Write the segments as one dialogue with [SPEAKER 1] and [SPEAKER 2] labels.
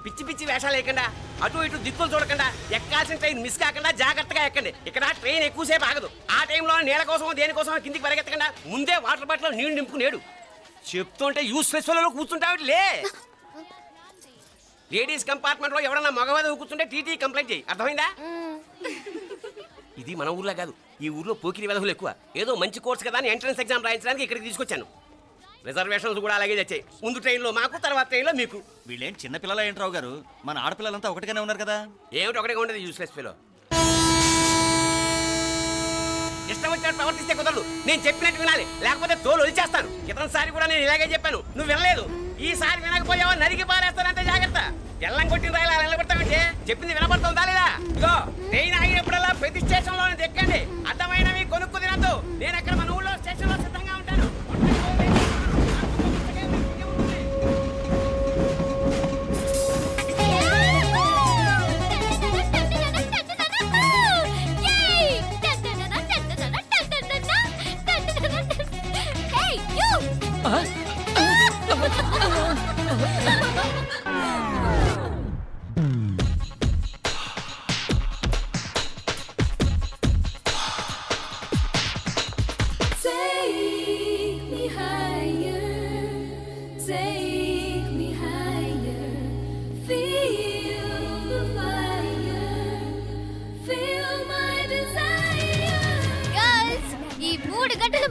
[SPEAKER 1] పిచ్చి పిచ్చి వేషాలు వేయకుండా అటు ఇటు దిక్కులు చూడకుండా ఎక్కాల్సిన ట్రైన్ మిస్ కాకుండా జాగ్రత్తగా ఎక్కండి. ఇక్కడ ట్రైన్ ఎక్కువసేపు ఆగదు. ఆ టైంలో నీళ్ళ కోసం దేనికోసం కిందికి పరిగెత్తకుండా ముందే వాటర్ బాటిల్ నీళ్లు నింపుకునేడు. చెప్తుంటే యూస్లెస్ లో కూర్చుంటావు లే. లేడీస్ కంపార్ట్మెంట్ లో ఎవరన్నా మగవాది కూర్చుంటే టీటీ కంప్లైంట్ చేయి. అర్థమైందా? ఇది మన ఊర్లో కాదు. ఈ ఊర్లో పోకిరి వెధవులు ఎక్కువ. ఏదో మంచి కోర్స్ కదా అని ఎంట్రన్స్ ఎగ్జామ్ రాయించడానికి ఇక్కడికి తీసుకొచ్చాను. రిజర్వేషన్స్ కూడా అలాగే వచ్చాయి. ముందు ట్రైన్లో మాకు, తర్వాత ట్రైన్లో మీకు.
[SPEAKER 2] వీళ్ళేం చిన్న పిల్లల ఏంట్రావు గారు? మన ఆడపిల్లలంతా ఒకటిగానే ఉన్నారు కదా.
[SPEAKER 1] ఏమిటి ఒకటిగా ఉండదు యూస్లెస్ ఫెలో. ఇష్టం వచ్చినట్టు ప్రవర్తిస్తే కుదరదు. నేను చెప్పినట్టు వినాలి, లేకపోతే తోలు వదిలేస్తాను. ఇతనిసారి కూడా నేను ఇలాగే చెప్పాను, నువ్వు వినలేదు. ఈసారి వినకపోయావా నరికి పారేస్తానంటే జాగ్రత్త. ఎల్లం కొట్టిన రాయలా నిలబడతామంటే చెప్పింది వినపడుతుందా లేదా? ఇగో ట్రైన్ ఆగినప్పుడల్లా ప్రతి స్టేషన్ లో ఎక్కండి. అర్థమైనవి కొనుక్కు తినద్దు. నేను అక్కడ మన ఊళ్ళో స్టేషన్ లో సిద్ధంగా ఉంటాను.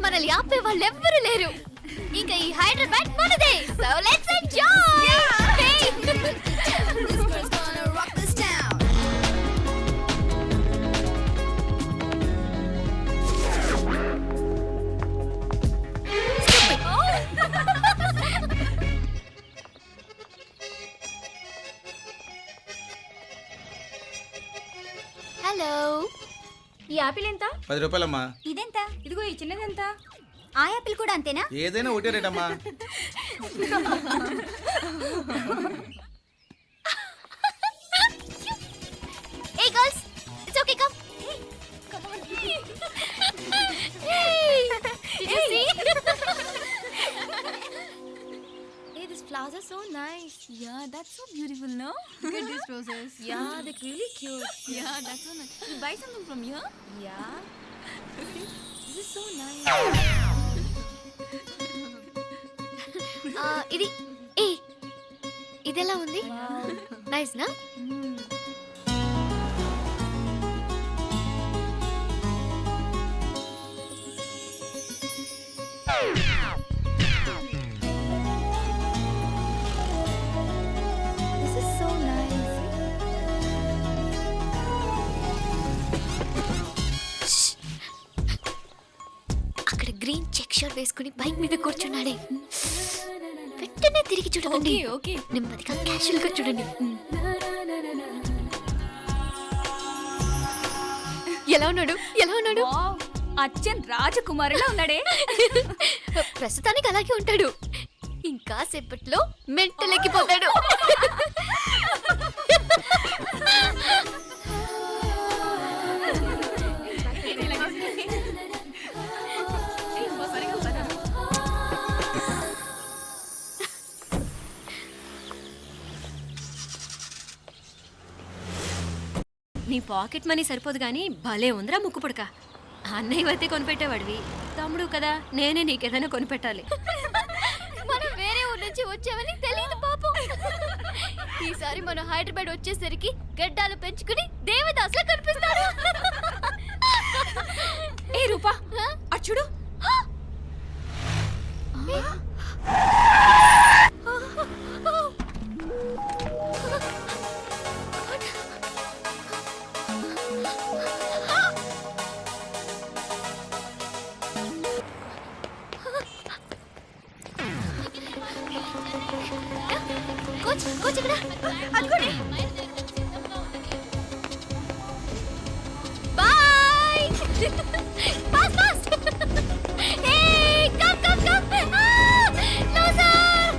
[SPEAKER 3] మనల్ని ఆపే వాళ్ళు ఎవ్వరూ లేరు. ఇక ఈ హైదరాబాద్ మనదే. So let's enjoy. హలో,
[SPEAKER 4] ఈ యాపిల్ ఎంత?
[SPEAKER 5] 10 రూపాయలమ్మా.
[SPEAKER 4] ఇదెంత? ఇదిగో ఈ చిన్నది ఎంత? ఆ యాపిల్ కూడా అంతేనా?
[SPEAKER 5] ఏదైనా ఒకటే రేట్ అమ్మా.
[SPEAKER 3] Hey girls, it's okay, come. Come on. Hey, did you see?
[SPEAKER 4] Hey, these flowers are so nice. Yeah, that's so beautiful, no? Look at these roses. Yeah, they're really cute. Yeah, that's so nice. You buy something from here? Yeah. This is so nice.
[SPEAKER 3] ఇది ఇదెలా ఉంది? Nice నా?
[SPEAKER 4] This is so nice.
[SPEAKER 3] అక్కడ green check shirt వేసుకుని bike మీద కూర్చున్నాడే. వెంటనే తిరిగి చూడండి.
[SPEAKER 4] ఓకే
[SPEAKER 3] నెమ్మదిగా క్యాషువల్ గా చూడండి. ఎలా ఉన్నాడు? ఎలా ఉన్నాడు?
[SPEAKER 4] అచ్చన్ రాజకుమారిలా ఉన్నాడే.
[SPEAKER 3] ప్రస్తుతానికి అలాగే ఉంటాడు. ఇంకా సేపట్లో మెంటల్ ఎక్కిపోతాడు.
[SPEAKER 6] నీ పాకెట్ మనీ సరిపోదు కానీ భలే ఉందిరా ముక్కు పుడక. అన్నయ్య అయితే కొనిపెట్టేవాడివి, తమ్ముడు కదా నేనే నీకేదైనా కొనిపెట్టాలి.
[SPEAKER 3] మనం వేరే ఊరు నుంచి వచ్చామని తెలియదు పాపం. ఈసారి మనం హైదరాబాద్ వచ్చేసరికి గడ్డాలు పెంచుకుని దేవదాసులా కనిపిస్తారు.
[SPEAKER 4] ఏ రూపా, అచ్చుడు.
[SPEAKER 3] కోచ్ ఇక్కడ అనుకోండి. Boy. Fast fast. Hey come come come. Loser.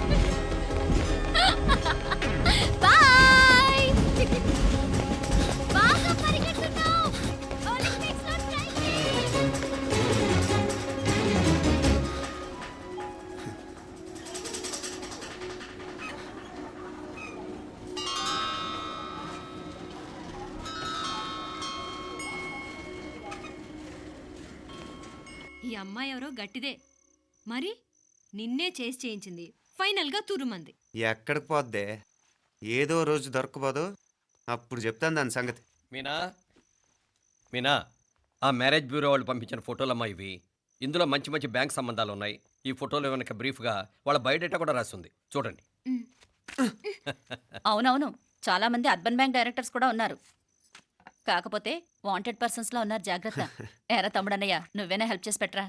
[SPEAKER 3] Boy. బాగా పరిగెడుతున్నావు. ఒలింపిక్స్ లో ట్రై చేయి.
[SPEAKER 6] అమ్మాయి ఎవరో గట్టిదే మరి నిన్నే చేసి చేయించింది ఫైనల్గా తురుమంది.
[SPEAKER 5] ఎక్కడికి పోద్దే? ఏదో రోజు దొరకపోదు, అప్పుడు చెప్తాను దాని సంగతి.
[SPEAKER 7] మీనా మీనా ఆ మ్యారేజ్ బ్యూరో వాళ్ళు పంపించిన ఫోటోలమ్మా ఇవి. ఇందులో మంచి మంచి బ్యాంక్ సంబంధాలు ఉన్నాయి. ఈ ఫోటోలు వెనక బ్రీఫ్గా వాళ్ళ బయోడేటా కూడా రాస్తుంది, చూడండి.
[SPEAKER 8] అవునవును, చాలా మంది అర్బన్ బ్యాంక్ డైరెక్టర్స్ కూడా ఉన్నారు. కాకపోతే వాంటెడ్ పర్సన్స్ లో ఉన్నారు, జాగ్రత్త. ఎరా తమ్ముడన్నయ్య, నువ్వేనా హెల్ప్ చేసి పెట్టరా?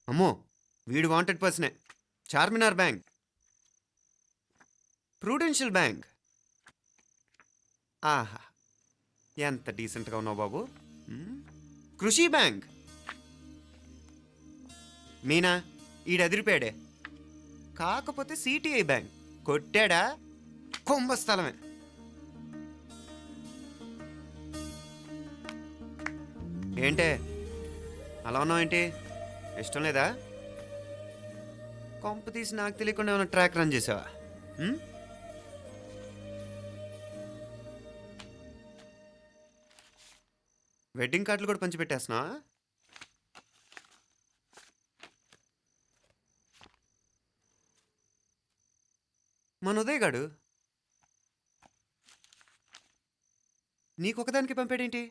[SPEAKER 5] అమ్మో, వీడు వాంటెడ్ పర్సనే. Charminar bank, prudential bank. ఆహా, ఎంత డీసెంట్గా ఉన్నావు బాబు. కృషి బ్యాంక్. మీనా, ఈడు ఎదిరిపోయాడే. కాకపోతే సిటిఐ బ్యాంక్ కొట్టాడా కుంభస్థలమే. ఏంటే అలా ఉన్నావు ఏంటి? ఇష్టం లేదా? కొంప తీసి నాకు తెలియకుండా ఏమైనా ట్రాక్ రన్ చేసావా? వెడ్డింగ్ కార్డులు కూడా పంచిపెట్టేస్తున్నా. మన ఉదయ్ గాడు నీకొకదానికి పంపాడేంటి?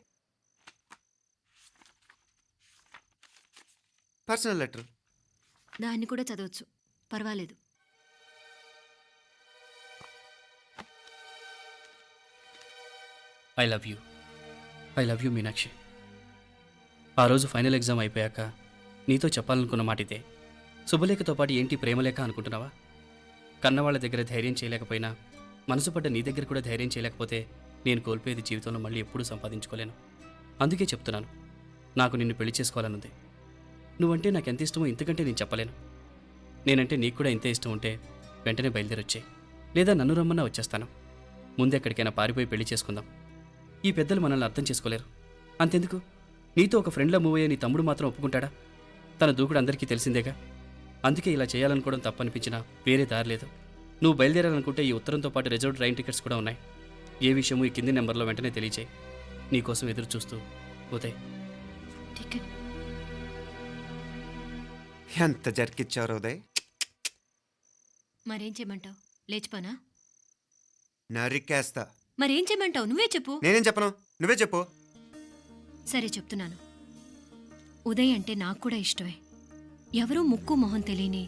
[SPEAKER 5] Personal letter.
[SPEAKER 6] దాన్ని కూడా చదవచ్చు, పర్వాలేదు.
[SPEAKER 9] I love you Meenakshi. ఆ రోజు ఫైనల్ ఎగ్జామ్ అయిపోయాక నీతో చెప్పాలనుకున్న మాట ఇదే. శుభలేఖతో పాటు ఏంటి ప్రేమలేఖ అనుకుంటున్నావా? కన్నవాళ్ళ దగ్గర ధైర్యం చేయలేకపోయినా మనసు పడ్డ నీ దగ్గర కూడా ధైర్యం చేయలేకపోతే నేను కోల్పోయేది జీవితంలో మళ్ళీ ఎప్పుడూ సంపాదించుకోలేను. అందుకే చెప్తున్నాను, నాకు నిన్ను పెళ్లి చేసుకోవాలనుంది. నువ్వంటే నాకు ఎంత ఇష్టమో ఇంతకంటే నేను చెప్పలేను. నేనంటే నీకు కూడా ఇంతే ఇష్టం ఉంటే వెంటనే బయలుదేరొచ్చాయి, లేదా నన్ను రమ్మన్నా వచ్చేస్తాను. ముందెక్కడికైనా పారిపోయి పెళ్లి చేసుకుందాం. ఈ పెద్దలు మనల్ని అర్థం చేసుకోలేరు. అంతెందుకు, నీతో ఒక ఫ్రెండ్లా మూవ్ అయ్యే నీ తమ్ముడు మాత్రం ఒప్పుకుంటాడా? తన దూకుడు అందరికీ తెలిసిందేగా. అందుకే ఇలా చేయాలనుకోవడం తప్పనిపించినా వేరే దారి లేదు. నువ్వు బయలుదేరాలనుకుంటే ఈ ఉత్తరంతో పాటు రిజర్వ్ ట్రైన్ టికెట్స్ కూడా ఉన్నాయి. ఏ విషయమూ ఈ కింది నెంబర్లో వెంటనే తెలియచేయి. నీకోసం ఎదురు చూస్తూ ఉదయ్.
[SPEAKER 6] టికెట్
[SPEAKER 5] ఎంత జరికిచ్చావు ఉదయ్.
[SPEAKER 6] మరేం చేయమంటావు? లేచిపోనా?
[SPEAKER 5] నరికేస్తా.
[SPEAKER 6] మరేం చేయమంటావు? నువ్వే చెప్పు.
[SPEAKER 5] నేనేం చెప్పను, నువ్వే చెప్పు.
[SPEAKER 6] సరే చెప్తున్నాను. ఉదయ్ అంటే నాకు కూడా ఇష్టమే. ఎవరూ ముక్కు మొహం తెలియని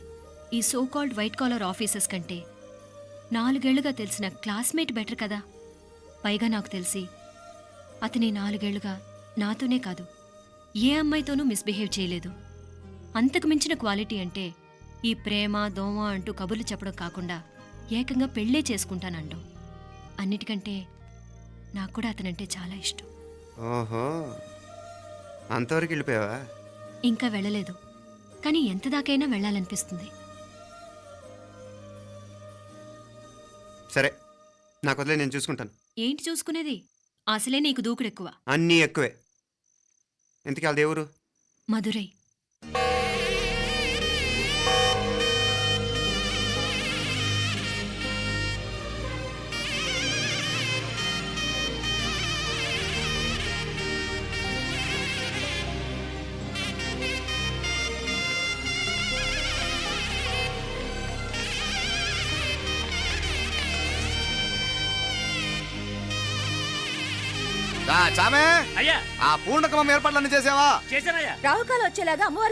[SPEAKER 6] ఈ సోకాల్డ్ వైట్ కాలర్ ఆఫీసర్స్ కంటే 4 ఏళ్లుగా తెలిసిన క్లాస్మేట్ బెటర్ కదా. పైగా నాకు తెలిసి అతని 4 ఏళ్లుగా నాతోనే కాదు ఏ అమ్మాయితోనూ మిస్బిహేవ్ చేయలేదు. అంతకు మించిన క్వాలిటీ అంటే ఈ ప్రేమ దోమ అంటూ కబుర్లు చెప్పడం కాకుండా ఏకంగా పెళ్ళే చేసుకుంటానండం. అన్నిటికంటే నాకు కూడా అతనంటే చాలా ఇష్టం.
[SPEAKER 5] ఓహో, అంతవరకు వెళ్ళిపోయావా?
[SPEAKER 6] ఇంకా వెళ్ళలేదు, కానీ ఎంత దాకైనా వెళ్ళాలనిపిస్తుంది.
[SPEAKER 5] సరే, నాకు వదిలే, నేను చూసుకుంటాను.
[SPEAKER 6] ఏంటి చూసుకునేది? అసలే నీకు దూకుడెక్కువ.
[SPEAKER 5] అన్నీ ఎక్కువే. ఇంతకీ వాళ్ళ దేవురు?
[SPEAKER 6] మధురై.
[SPEAKER 2] చామే,
[SPEAKER 1] అయ్యా
[SPEAKER 2] ఆ పూర్ణకమం ఏర్పాట్లన్నీ చేసావా?
[SPEAKER 1] చేశానయ్యా.
[SPEAKER 8] రాహుకాలు వచ్చేలాగా అమ్మవారి